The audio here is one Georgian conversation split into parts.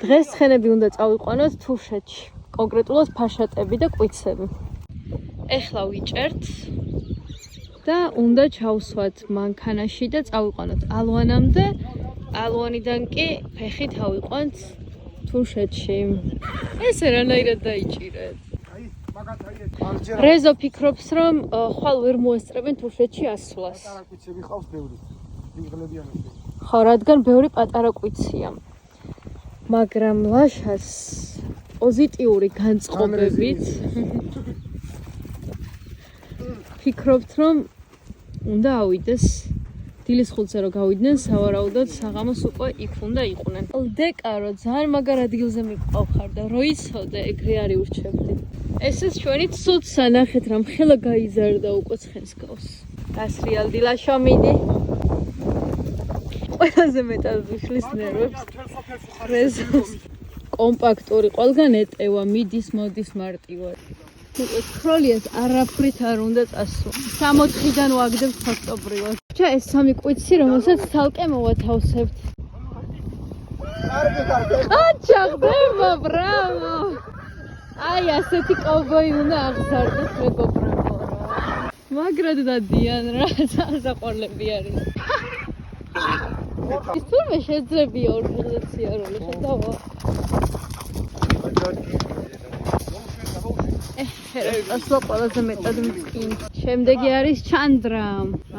დღეს ცხენები უნდა წავიყვანოთ თუშეთში, კონკრეტულად ფაშატები და კვიცები. ეხლა ვიჭერთ და უნდა ჩავსვათ მანქანაში და წავიყვანოთ ალვანამდე. ალვანიდან კი ფეხით ავიყვანთ თუშეთში. ესე რანაირად დაიჭირეთ? რეზო ფიქრობს, რომ ხვალ ვერ მოესწრებენ თუშეთში ასვლას. ხო, რადგან ბევრი პატარა კვიცია. მაგრამ ლაშას პოზიტიური განწყობებით ფიქრობთ, რომ უნდა ავიდეს დილის 5-ზე რომ გავიდნენ, სავარაუდოდ საღამოს უკვე იქ უნდა იყვნენ. ლდეკარო ძალიან მაგარ ადგილზე მიყავხარ და რო იცოდე, ეგრე არ იურჩებდი. ესეც ჩვენი ცუცსა ნახეთ რა მხელა გაიზარდა უკვე ცხენს გავს. გასრიალ დილაშო მიდი. ყველაზე მეტად ვიშლის ნერვებს. რეზოს კომპაქტური ყველგან ეტევა, მიდის, მოდის მარტივად. ხროლიას არაფრით არ უნდა წასვა. 60-დან ვაგდებთ ფაქტობრივად. ჩა ეს სამი კვიცი, რომელსაც თალკე მოვათავსებთ. აჩა ხდება, ბრავო! აი, ასეთი კოვბოი უნდა აღზარდოთ მეგობრებო რა. მაგრად დადიან რა, საზაყვარლები არის. ის თურმე შეძლებია ორფეხზე ციარული, ხედავა. ასლა ყველაზე მეტად მწყინს. შემდეგი არის ჩანდრა.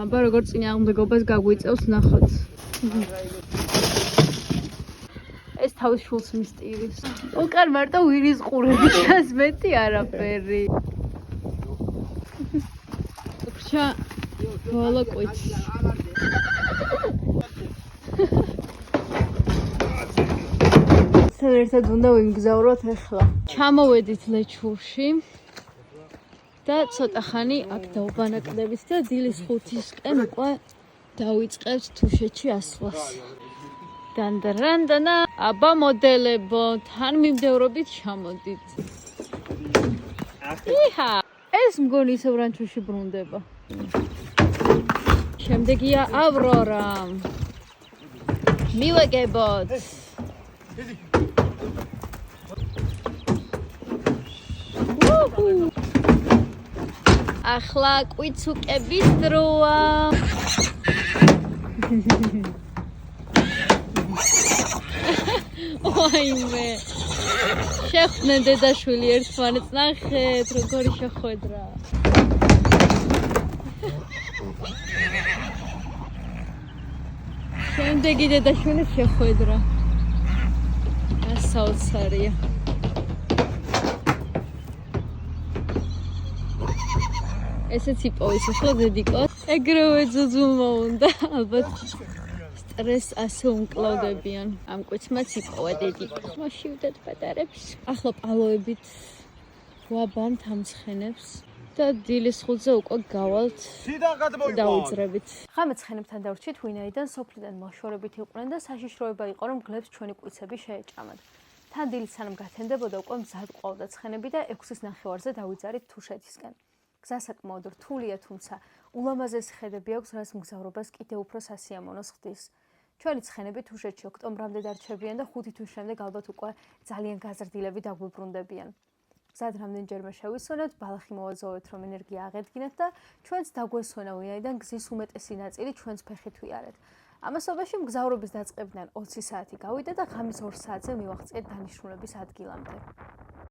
აბა როგორ წინააღმდეგობას გაგვიწევს ნახოთ. ეს თავის შულს მისტირის. უკან მარტო ვირის ყურები ჩანს, მეტი არაფერი. გრჩა ბოლო კვიცი. ერთად უნდა ვიმგზავროთ ახლა. ჩამოვედით ლეჩურში და ცოტა ხანი აქ დავბანაკდებით და დილის 5-ისკენ უკვე დავიწყებთ თუშეთში ასვლას. დანდარანდანა, აბა მოდელებო, თან მიმდევრობით ჩამოდით. იჰა! ეს მგონი ისევ რანჩოში ბრუნდება. შემდეგია ავრორა. მივაგებოთ. ახლა კვიცუკების დროა. ვაიმე. შეხვდნენ დედაშვილი ერთმანეთს, ნახეთ, როგორი შეხვედრა. შემდეგი დედაშვილის შეხვედრა. საოცარია. ესეც იპოვის ახლა დედიკოს. ეგრევე ძუძუმო უნდა, ალბათ სტრესს ასე უმკლავდებიან. ამ კვიცმაც იპოვა დედიკო. მოშივდეთ პატარებს. ახლა პალოებით ვაბამთ ამ ცხენებს და დილის 5-ზე უკვე გავალთ დავიძრებით. ხამე ცხენებთან დავრჩით, ვინაიდან სოფლიდან მოშორებით იყვნენ და საშიშროება იყო, რომ გლებს ჩვენი კვიცები შეეჭამათ. თან დილით სანამ გათენდებოდა უკვე მზად ყავდა ცხენები და 6-ის ნახევარზე დავიძარით თუშეთისკენ. გზა საკმაოდ რთულია, თუმცა ულამაზესი ხედები აქვს, რაც მგზავრობას კიდევ უფრო სასიამოვნოს ხდის. ჩვენი ცხენები თუშეთში ოქტომბრამდე დარჩებიან და 5 თვის შემდეგ ალბათ უკვე ძალიან გაზრდილები დაგვიბრუნდებიან. გზად რამდენჯერმე შევისვენოთ, ბალახი მოვაზოვეთ, რომ ენერგია აღედგინათ და ჩვენც დაგვესვენა, ვინაიდან გზის უმეტესი ნაწილი ჩვენს ფეხით ვიარეთ. ამასობაში მგზავრობის დაწყებიდან 20 საათი გავიდა და ღამის 2 საათზე მივაღწიეთ დანიშნულების ადგილამდე.